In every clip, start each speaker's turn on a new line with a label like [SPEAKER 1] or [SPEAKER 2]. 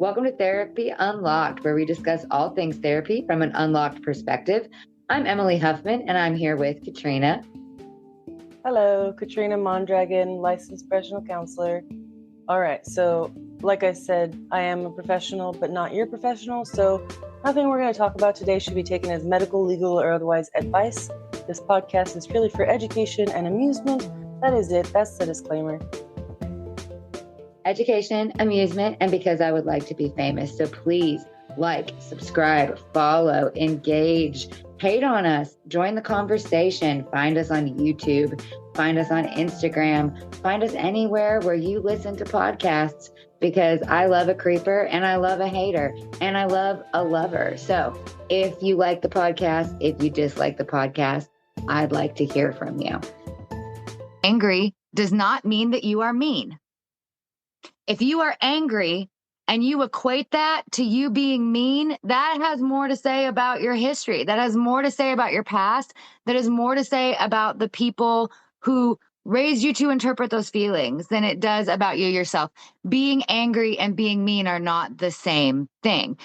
[SPEAKER 1] Welcome to Therapy Unlocked, where we discuss all things therapy from an unlocked perspective. I'm Emily Huffman, and I'm here with Katrina.
[SPEAKER 2] Hello, Katrina Mondragon, licensed professional counselor. All right, so like I said, I am a professional, but not your professional, so nothing we're going to talk about today should be taken as medical, legal, or otherwise advice. This podcast is purely for education and amusement. That is it. That's the disclaimer.
[SPEAKER 1] Education, amusement, and because I would like to be famous. So please like, subscribe, follow, engage, hate on us, join the conversation, find us on YouTube, find us on Instagram, find us anywhere where you listen to podcasts, because I love a creeper and I love a hater and I love a lover. So if you like the podcast, if you dislike the podcast, I'd like to hear from you. Angry does not mean that you are mean. If you are angry and you equate that to you being mean, that has more to say about your history. That has more to say about your past. That has more to say about the people who raised you to interpret those feelings than it does about you yourself. Being angry and being mean are not the same thing.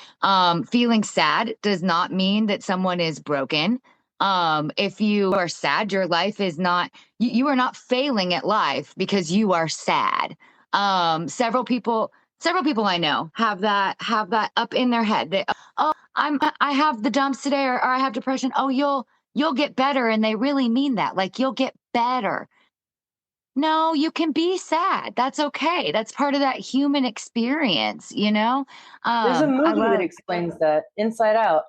[SPEAKER 1] Feeling sad does not mean that someone is broken. If you are sad, your life is not, you are not failing at life because you are sad. Several people I know have that up in their head. I have the dumps today, or I have depression. Oh, you'll get better. And they really mean that. Like, you'll get better. No, you can be sad. That's okay. That's part of that human experience, you know?
[SPEAKER 2] There's a movie that explains that, Inside Out.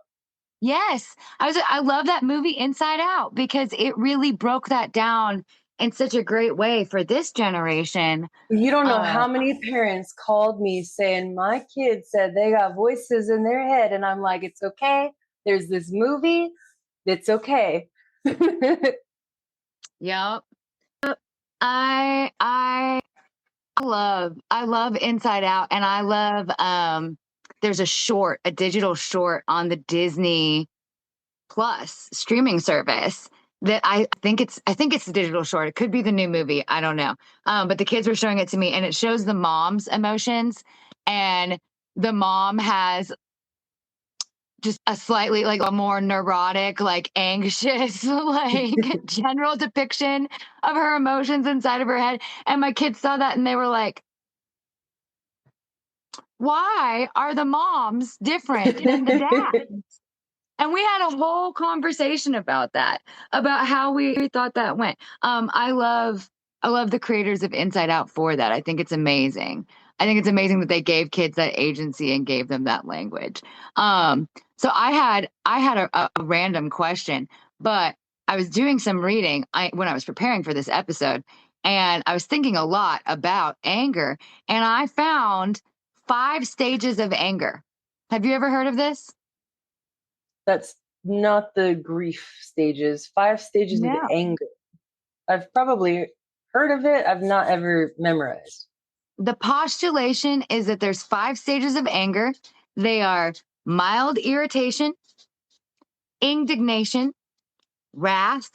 [SPEAKER 1] Yes. I love that movie Inside Out because it really broke that down in such a great way for this generation.
[SPEAKER 2] You don't know how many parents called me saying, my kids said they got voices in their head. And I'm like, it's okay. There's this movie. It's okay.
[SPEAKER 1] Yep. I love Inside Out, and I love there's a digital short on the Disney Plus streaming service that I think it's the digital short. It could be the new movie. I don't know. But the kids were showing it to me, and it shows the mom's emotions, and the mom has just a slightly like a more neurotic, like anxious, like general depiction of her emotions inside of her head. And my kids saw that and they were like, why are the moms different than the dads? And we had a whole conversation about that, about how we thought that went. I love the creators of Inside Out for that. I think it's amazing. I think it's amazing that they gave kids that agency and gave them that language. So I had a random question, but I was doing some reading when I was preparing for this episode, and I was thinking a lot about anger, and I found 5 stages of anger. Have you ever heard of this?
[SPEAKER 2] That's not the grief stages. 5 stages of anger. I've probably heard of it. I've not ever memorized.
[SPEAKER 1] The postulation is that there's 5 stages of anger. They are mild irritation, indignation, wrath,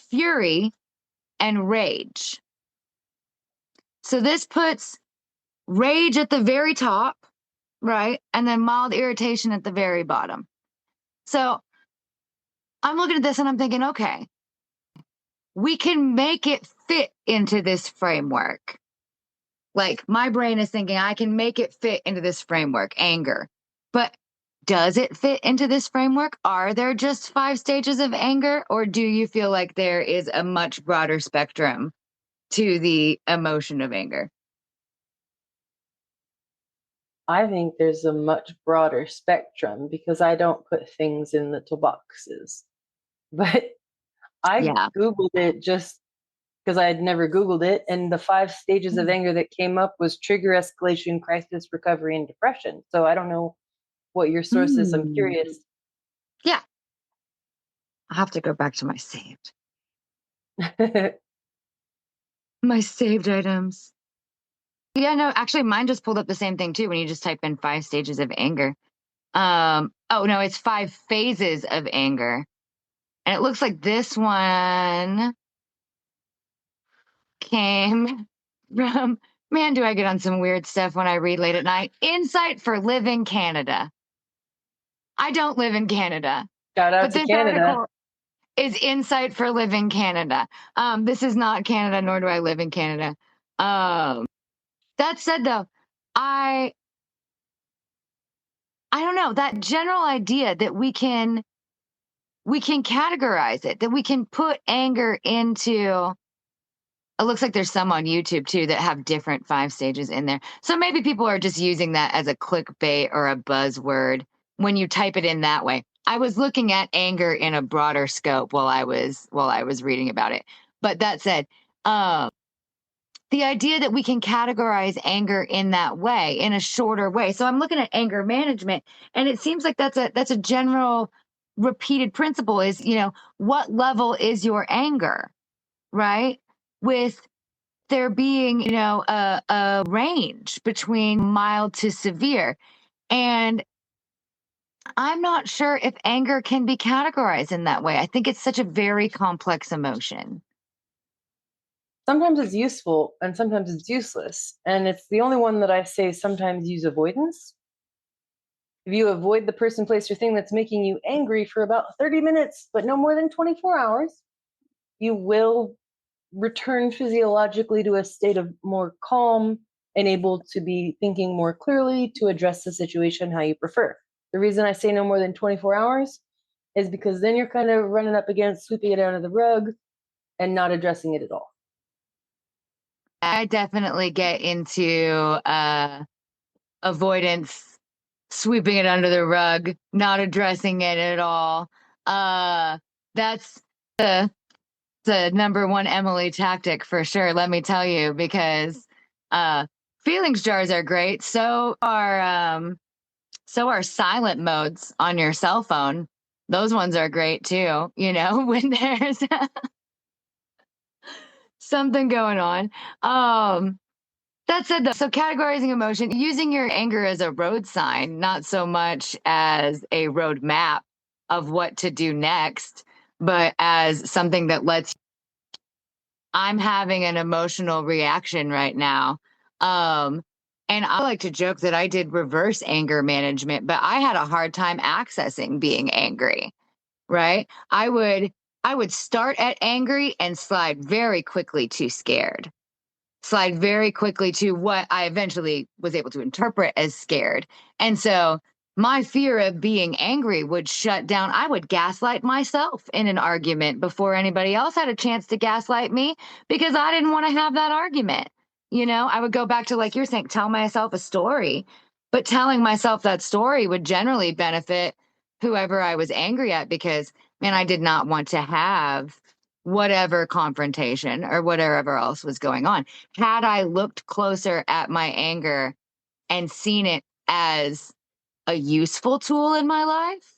[SPEAKER 1] fury, and rage. So this puts rage at the very top, right? And then mild irritation at the very bottom. So I'm looking at this and I'm thinking, okay, we can make it fit into this framework. Like, my brain is thinking I can make it fit into this framework, anger. But does it fit into this framework? Are there just 5 stages of anger? Or do you feel like there is a much broader spectrum to the emotion of anger?
[SPEAKER 2] I think there's a much broader spectrum because I don't put things in little boxes. But I Googled it just because I had never Googled it. And the 5 stages of anger that came up was trigger, escalation, crisis, recovery, and depression. So I don't know what your source is. I'm curious.
[SPEAKER 1] Yeah. I'll have to go back to my saved. My saved items. Yeah, no, actually mine just pulled up the same thing too when you just type in 5 stages of anger. Oh no, it's 5 phases of anger. And it looks like this one came from Man, do I get on some weird stuff when I read late at night. Insight for Live in Canada. I don't live in Canada.
[SPEAKER 2] Shout out
[SPEAKER 1] But
[SPEAKER 2] to
[SPEAKER 1] this
[SPEAKER 2] Canada.
[SPEAKER 1] article is Insight for Live in Canada. This is not Canada, nor do I live in Canada. That said, though, I don't know, that general idea that we can categorize it, that we can put anger into. It looks like there's some on YouTube too that have different 5 stages in there. So maybe people are just using that as a clickbait or a buzzword when you type it in that way. I was looking at anger in a broader scope while I was reading about it. But that said, the idea that we can categorize anger in that way, in a shorter way. So I'm looking at anger management, and it seems like that's a general repeated principle is, what level is your anger, right? With there being, a range between mild to severe. And I'm not sure if anger can be categorized in that way. I think it's such a very complex emotion.
[SPEAKER 2] Sometimes it's useful and sometimes it's useless. And it's the only one that I say sometimes use avoidance. If you avoid the person, place, or thing that's making you angry for about 30 minutes, but no more than 24 hours, you will return physiologically to a state of more calm and able to be thinking more clearly to address the situation how you prefer. The reason I say no more than 24 hours is because then you're kind of running up against sweeping it under the rug and not addressing it at all.
[SPEAKER 1] I definitely get into avoidance, sweeping it under the rug, not addressing it at all. That's the number one Emily tactic for sure, let me tell you, because feelings jars are great. So are silent modes on your cell phone. Those ones are great too, when there's something going on. That said, though, so categorizing emotion, using your anger as a road sign, not so much as a road map of what to do next, but as something that lets I'm having an emotional reaction right now. And I like to joke that I did reverse anger management, but I had a hard time accessing being angry, right? I would start at angry and slide very quickly to scared. Slide very quickly to what I eventually was able to interpret as scared. And so my fear of being angry would shut down. I would gaslight myself in an argument before anybody else had a chance to gaslight me because I didn't want to have that argument. I would go back to, like you're saying, tell myself a story, but telling myself that story would generally benefit whoever I was angry at because, man, I did not want to have whatever confrontation or whatever else was going on. Had I looked closer at my anger and seen it as a useful tool in my life,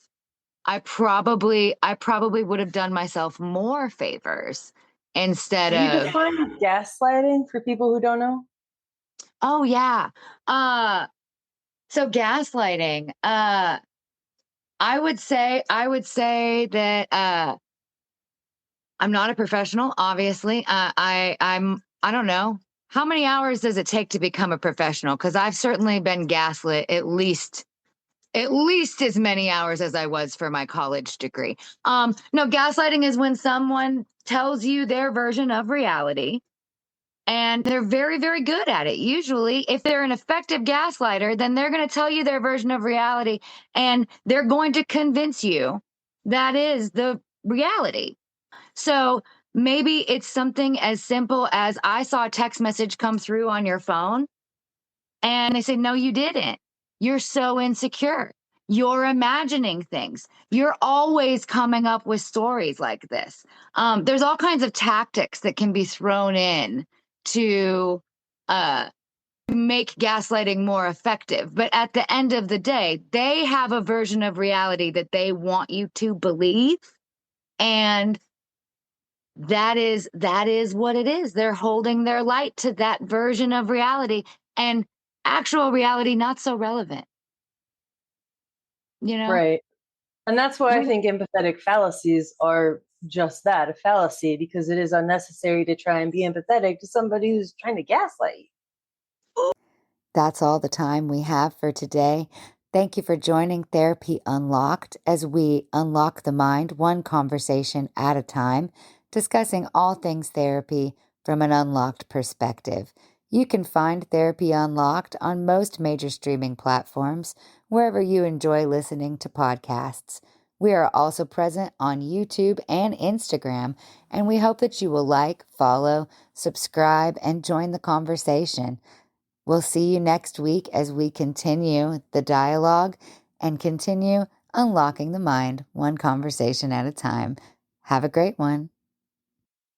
[SPEAKER 1] I probably would have done myself more favors instead
[SPEAKER 2] Can you
[SPEAKER 1] of
[SPEAKER 2] define gaslighting for people who don't know?
[SPEAKER 1] Oh yeah. So gaslighting. I would say that I'm not a professional, obviously. I don't know. How many hours does it take to become a professional? Because I've certainly been gaslit at least as many hours as I was for my college degree. No, gaslighting is when someone tells you their version of reality. And they're very, very good at it. Usually, if they're an effective gaslighter, then they're going to tell you their version of reality and they're going to convince you that is the reality. So maybe it's something as simple as I saw a text message come through on your phone and they say, no, you didn't. You're so insecure. You're imagining things. You're always coming up with stories like this. There's all kinds of tactics that can be thrown in to make gaslighting more effective. But at the end of the day, they have a version of reality that they want you to believe. And that is what it is. They're holding their light to that version of reality, and actual reality not so relevant.
[SPEAKER 2] Right. And that's why I think empathetic fallacies are just that, a fallacy, because it is unnecessary to try and be empathetic to somebody who's trying to gaslight you.
[SPEAKER 1] That's all the time we have for today. Thank you for joining Therapy Unlocked as we unlock the mind one conversation at a time, discussing all things therapy from an unlocked perspective. You can find Therapy Unlocked on most major streaming platforms, wherever you enjoy listening to podcasts. We are also present on YouTube and Instagram, and we hope that you will like, follow, subscribe, and join the conversation. We'll see you next week as we continue the dialogue and continue unlocking the mind one conversation at a time. Have a great one.